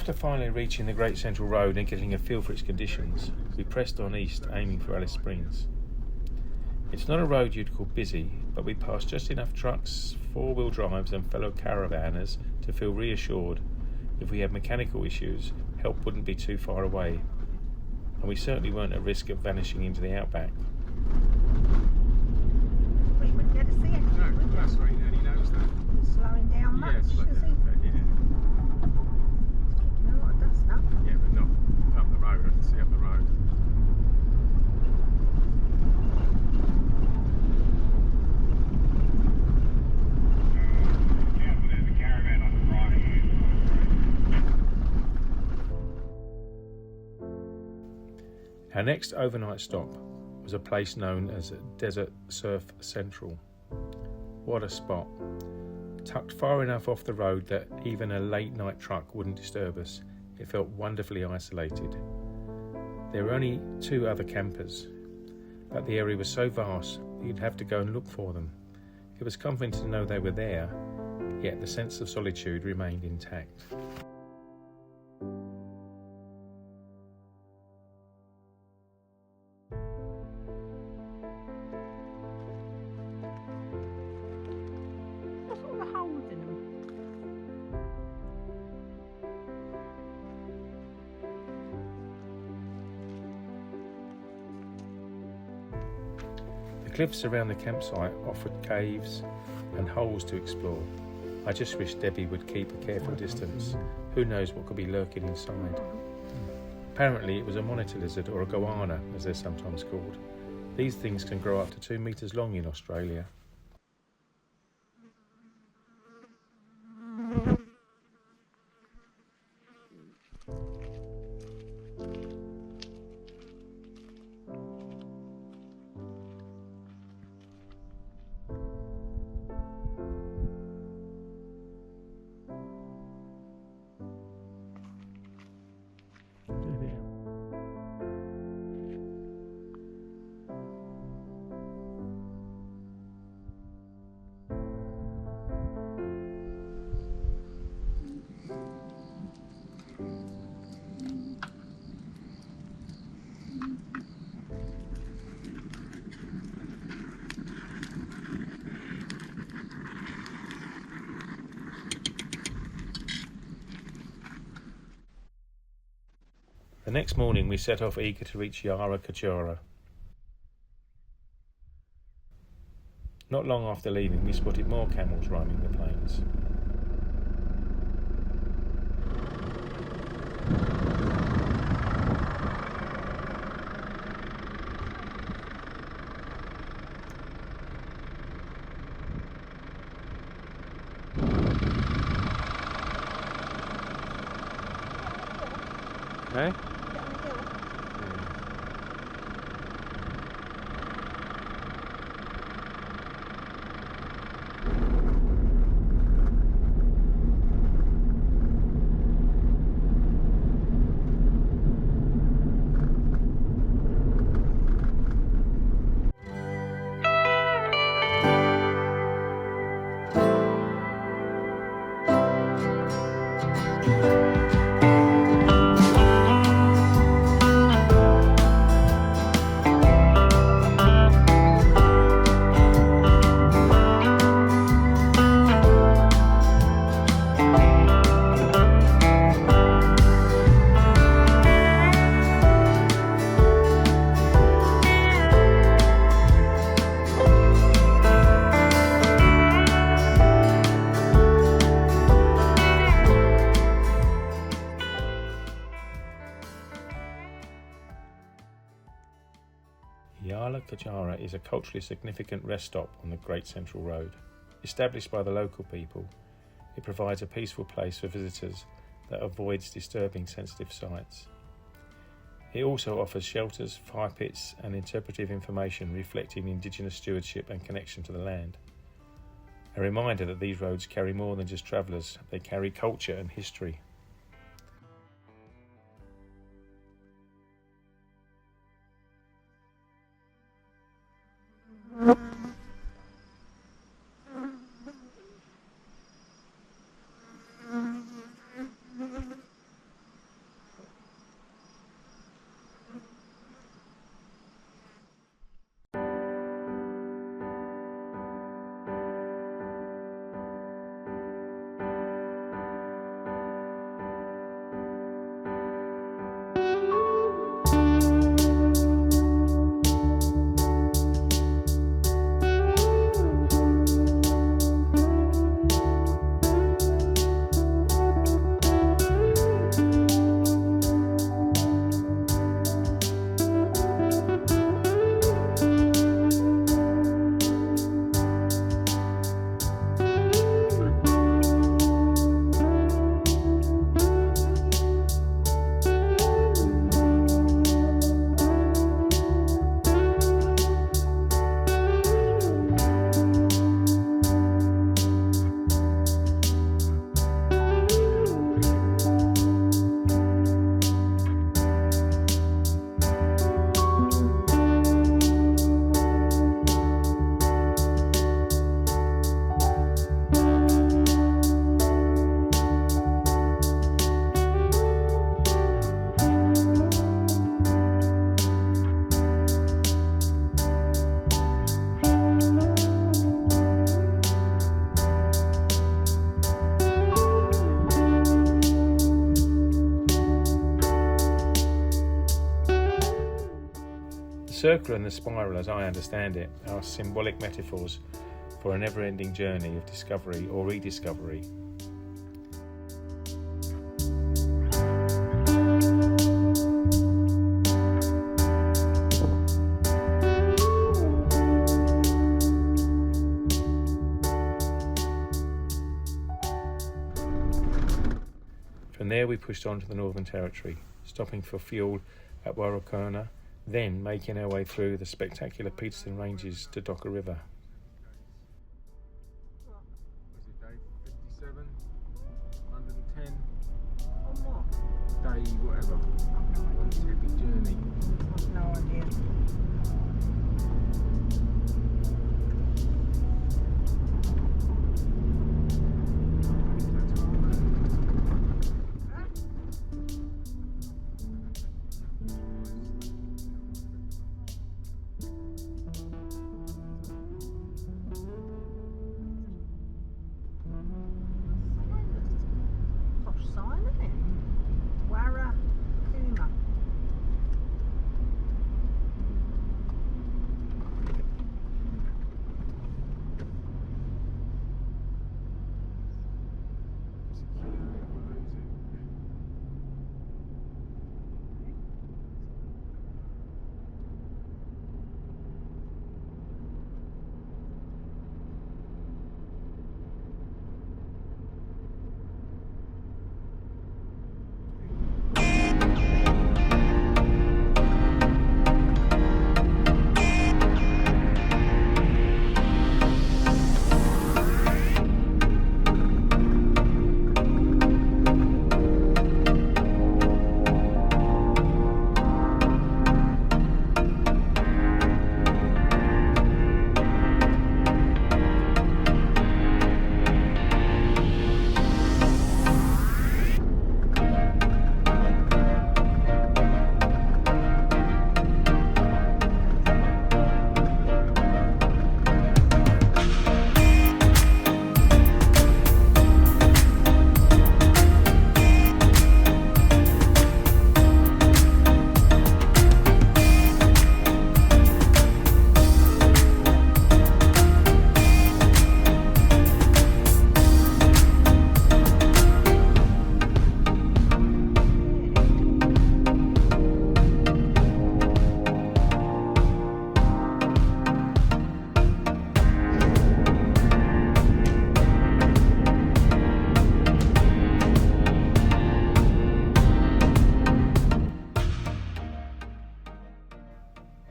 After finally reaching the Great Central Road and getting a feel for its conditions, we pressed on east, aiming for Alice Springs. It's not a road you'd call busy, but we passed just enough trucks, four-wheel drives and fellow caravanners to feel reassured if we had mechanical issues, help wouldn't be too far away. And we certainly weren't at risk of vanishing into the outback. We wouldn't get to see anything, No, would you? that's right, and he knows that. Slowing down much, Yeah, slowing is he? down a bit, yeah. Kicking a lot of dust up. Yeah, but not up the road. I can see up the road. Our next overnight stop was a place known as Desert Surf Central. What a spot. Tucked far enough off the road that even a late night truck wouldn't disturb us, it felt wonderfully isolated. There were only 2 other campers, but the area was so vast that you'd have to go and look for them. It was comforting to know they were there, yet the sense of solitude remained intact. What's all the holes in them? The cliffs around the campsite offered caves and holes to explore. I just wish Debbie would keep a careful distance. Who knows what could be lurking inside. Apparently it was a monitor lizard, or a goanna as they're sometimes called. These things can grow up to 2 metres long in Australia. The next morning we set off eager to reach Yarla Kutjarra. Not long after leaving we spotted more camels roaming the plains. Eh? Yarla Kutjarra is a culturally significant rest stop on the Great Central Road. Established by the local people, it provides a peaceful place for visitors that avoids disturbing sensitive sites. It also offers shelters, fire pits and interpretive information reflecting Indigenous stewardship and connection to the land. A reminder that these roads carry more than just travellers, they carry culture and history. circle and the spiral, as I understand it, are symbolic metaphors for a never-ending journey of discovery or rediscovery. From there we pushed on to the Northern Territory, stopping for fuel at Goanna, then making our way through the spectacular Peterson Ranges to Docker River. Was it day 57? 110? On what? Day whatever. On this epic journey. I've no idea. Posh sign, isn't it? Yarla Kutjarra.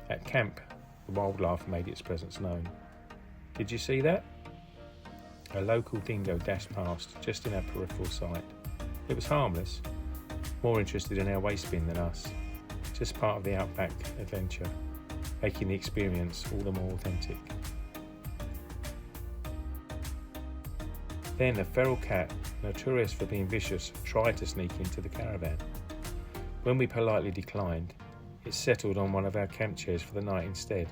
At camp, the wildlife made its presence known. Did you see that? A local dingo dashed past, just in our peripheral sight. It was harmless, more interested in our waste bin than us, just part of the Outback adventure, making the experience all the more authentic. Then a feral cat, notorious for being vicious, tried to sneak into the caravan. When we politely declined, it settled on one of our camp chairs for the night instead.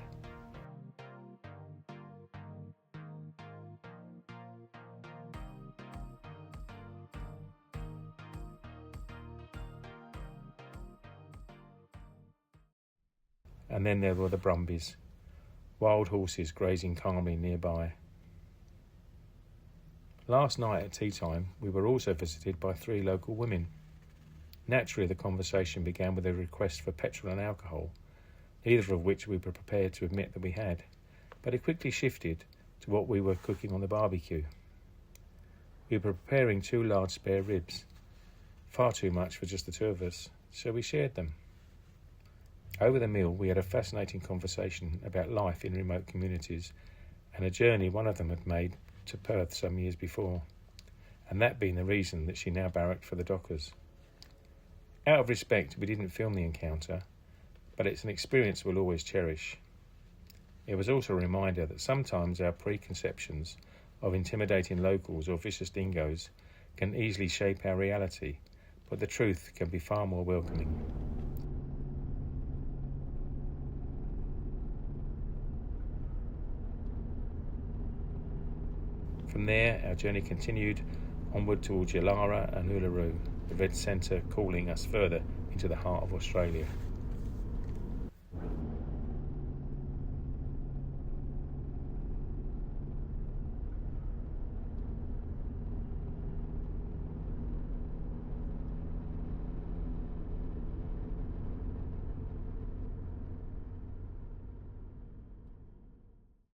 And then there were the Brumbys, wild horses grazing calmly nearby. Last night at tea time, we were also visited by 3 local women. Naturally, the conversation began with a request for petrol and alcohol, neither of which we were prepared to admit that we had, but it quickly shifted to what we were cooking on the barbecue. We were preparing 2 large spare ribs, far too much for just the 2 of us, so we shared them. Over the meal, we had a fascinating conversation about life in remote communities and a journey one of them had made to Perth some years before, and that being the reason that she now barracked for the Dockers. Out of respect, we didn't film the encounter, but it's an experience we'll always cherish. It was also a reminder that sometimes our preconceptions of intimidating locals or vicious dingoes can easily shape our reality, but the truth can be far more welcoming. From there, our journey continued onward towards Yarla and Uluru, the Red Centre calling us further into the heart of Australia.